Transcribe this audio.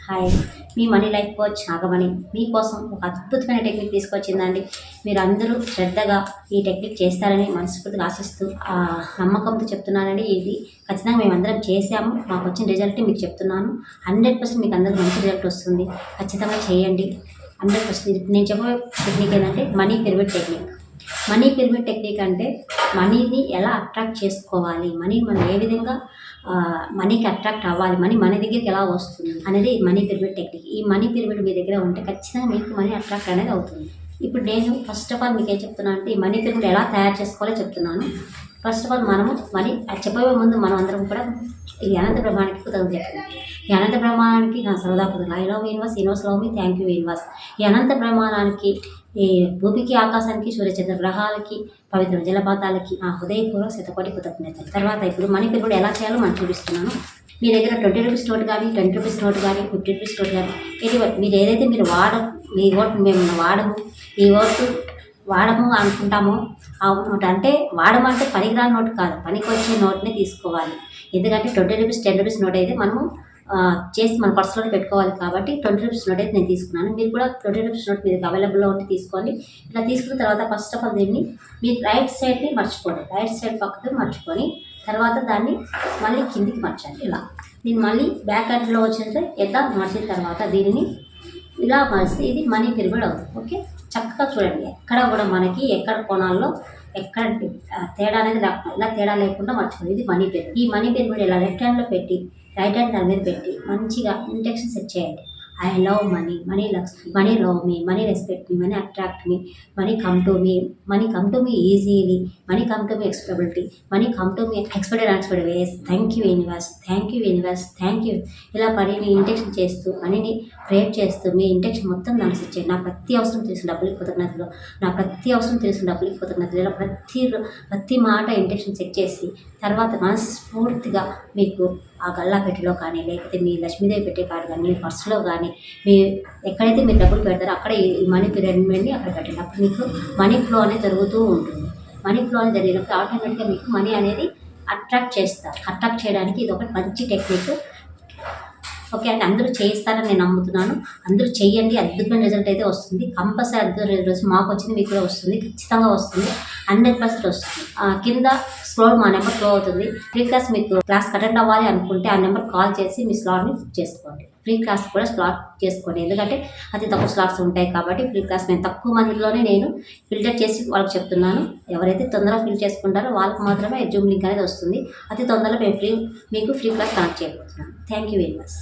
Hi, మీ money life coach Nagamani మీకోసం ఒక అద్భుతమైన టెక్నిక్ తీసుకొచ్చిందండి. మీరు అందరూ శ్రద్ధగా ఈ టెక్నిక్ చేస్తారని మనస్ఫూర్తిగా ఆశిస్తూ నమ్మకంతో చెప్తున్నానండి. ఇది ఖచ్చితంగా మేమందరం చేసాము, మాకు వచ్చిన రిజల్ట్ మీకు చెప్తున్నాను. 100% మీకు అందరికి మంచి రిజల్ట్ వస్తుంది. ఖచ్చితంగా చేయండి. 100% నేను చెప్పే టెక్నిక్ ఏంటంటే money pyramid technique. Money pyramid technique అంటే మనీని ఎలా అట్రాక్ట్ చేసుకోవాలి, మనీ మనం ఏ విధంగా మనీకి అట్రాక్ట్ అవ్వాలి, మనీ మన దగ్గరికి ఎలా వస్తుంది అనేది మనీ పిరమిడ్ టెక్నిక్. ఈ మనీ పిరమిడ్ మీ దగ్గర ఉంటే ఖచ్చితంగా మీకు మనీ అట్రాక్ట్ అనేది అవుతుంది. ఇప్పుడు నేను ఫస్ట్ ఆఫ్ ఆల్ మీకు ఏం చెప్తున్నాను అంటే ఈ మనీ పిరమిడ్ ఎలా తయారు చేసుకోవాలో చెప్తున్నాను. ఫస్ట్ ఆఫ్ ఆల్ మనము మనీ చెప్పబోయే ముందు మనం అందరం కూడా ఈ అనంత బ్రహ్మానికి కృతజ్ఞతలు చెప్తున్నాం. ఈ అనంత బ్రహ్మానికి నా సరదా కృతజ్ఞతలు. I love universe, universe love me, thank you universe. ఈ అనంత బ్రహ్మానికి, ఈ భూమికి, ఆకాశానికి, సూర్యచంద్ర గ్రహాలకి, పవిత్ర జలపాతాలకి నా హృదయపూర్వక శతకోటి కృతజ్ఞతలు. తర్వాత ఇప్పుడు మనీ పిరమిడ్ ఎలా చేయాలో మనం చూపిస్తున్నాను. మీ దగ్గర 20 రూపీస్ నోట్ కానీ, 10 రూపీస్ నోట్ కానీ, 50 రూపీస్ నోట్ కానీ, మీరు ఏదైతే మీరు మీ ఓటు మేము వాడము, ఈ ఓటు వాడము అనుకుంటామో ఆ నోట్ అంటే వాడమంటే పనికిరాని నోట్ కాదు, పనికి వచ్చే నోట్ని తీసుకోవాలి. ఎందుకంటే 20 రూపీస్ 10 రూపీస్ నోట్ అయితే మనము చేసి మన పర్సులో పెట్టుకోవాలి. కాబట్టి 20 రూపీస్ నోట్ అయితే నేను తీసుకున్నాను. మీరు కూడా 20 రూపీస్ నోట్ మీకు అవైలబుల్లో ఉంటే తీసుకోండి. ఇలా తీసుకున్న తర్వాత ఫస్ట్ ఆఫ్ ఆల్ దీన్ని మీరు రైట్ సైడ్ని మర్చిపోండి, రైట్ సైడ్ పక్కకు మర్చుకొని తర్వాత దాన్ని మళ్ళీ కిందికి మార్చండి. ఇలా దీన్ని మళ్ళీ బ్యాక్ హ్యాండ్లో వచ్చింటే ఎట్లా మార్చిన తర్వాత దీనిని ఇలా మార్చితే ఇది మనీ పిరమిడ్ అవుతుంది. ఓకే, చక్కగా చూడండి. ఎక్కడ కూడా మనకి ఎక్కడ కోణాల్లో ఎక్కడ తేడా అనేది ఇలా తేడా లేకుండా మర్చిపోయింది. ఇది మనీ పిరమిడ్. ఈ మనీ పిరమిడ్ ఇలా లెఫ్ట్ హ్యాండ్లో పెట్టి రైట్ హ్యాండ్ దాని మీద పెట్టి మంచిగా ఇంటెన్షన్ సెట్ చేయండి. I love money, money loves me, money love me, money respect me, money attract me, money come to me, money come to me easily, money come to me expectability, money come to me expected unexpected ways. Thank you universe, thank you universe, thank you. ఇలా పనిని intention చేస్తూ మనీని ప్రేట్ చేస్తూ మీ intention మొత్తం దానికి set చేయండి. నా ప్రతి అవసరం తెలిసిన డబ్బులకి కృతజ్ఞతలు, నా ప్రతి అవసరం తెలిసిన డబ్బులకి కృతజ్ఞతలు. ఇలా ప్రతి మాట ఇంటెన్షన్ సెట్ చేసి తర్వాత మనస్ఫూర్తిగా మీకు ఆ గల్లా పెట్టెలో కానీ, లేకపోతే మీ లక్ష్మీదేవి పెట్టే కాడ కానీ, మీ పర్సులో కానీ, మీ ఎక్కడైతే మీరు డబ్బులు పెడతారో అక్కడ ఈ మనీ పిరమిడ్ని అక్కడ పెట్టండి. అప్పుడు మీకు మనీ ఫ్లో అనేది జరుగుతూ ఉంటుంది. మనీ ఫ్లో అనేది జరిగినప్పుడు ఆటోమేటిక్గా మీకు మనీ అనేది అట్రాక్ట్ చేస్తారు. అట్రాక్ట్ చేయడానికి ఇది ఒక మంచి టెక్నిక్. ఓకే అండి, అందరూ చేయిస్తారని నేను నమ్ముతున్నాను. అందరూ చేయండి, అద్భుతమైన రిజల్ట్ అయితే వస్తుంది. కంపల్సరీ అద్భుతమైన రిజల్ట్ మాకు వచ్చింది, మీకు కూడా వస్తుంది, ఖచ్చితంగా వస్తుంది, 100% వస్తుంది. కింద స్క్రోల్ మా నెంబర్ ఫ్లో అవుతుంది. ఫ్రీ క్లాస్ మీకు క్లాస్ అటెండ్ అవ్వాలి అనుకుంటే ఆ నెంబర్ కాల్ చేసి మీ స్లాట్ని బుక్ చేసుకోండి. ఫ్రీ క్లాస్ కూడా స్లాట్ చేసుకోండి, ఎందుకంటే అతి తక్కువ స్లాట్స్ ఉంటాయి కాబట్టి ఫ్రీ క్లాస్ నేను తక్కువ మందిలోనే నేను ఫిల్టర్ చేసి వాళ్ళకి చెప్తున్నాను. ఎవరైతే తొందరగా ఫిల్ చేసుకుంటారో వాళ్ళకి మాత్రమే జూమ్ లింక్ అనేది వస్తుంది. అతి తొందరగా మీకు ఫ్రీ క్లాస్ కనెక్ట్ చేయబోతున్నాను. Thank you very much.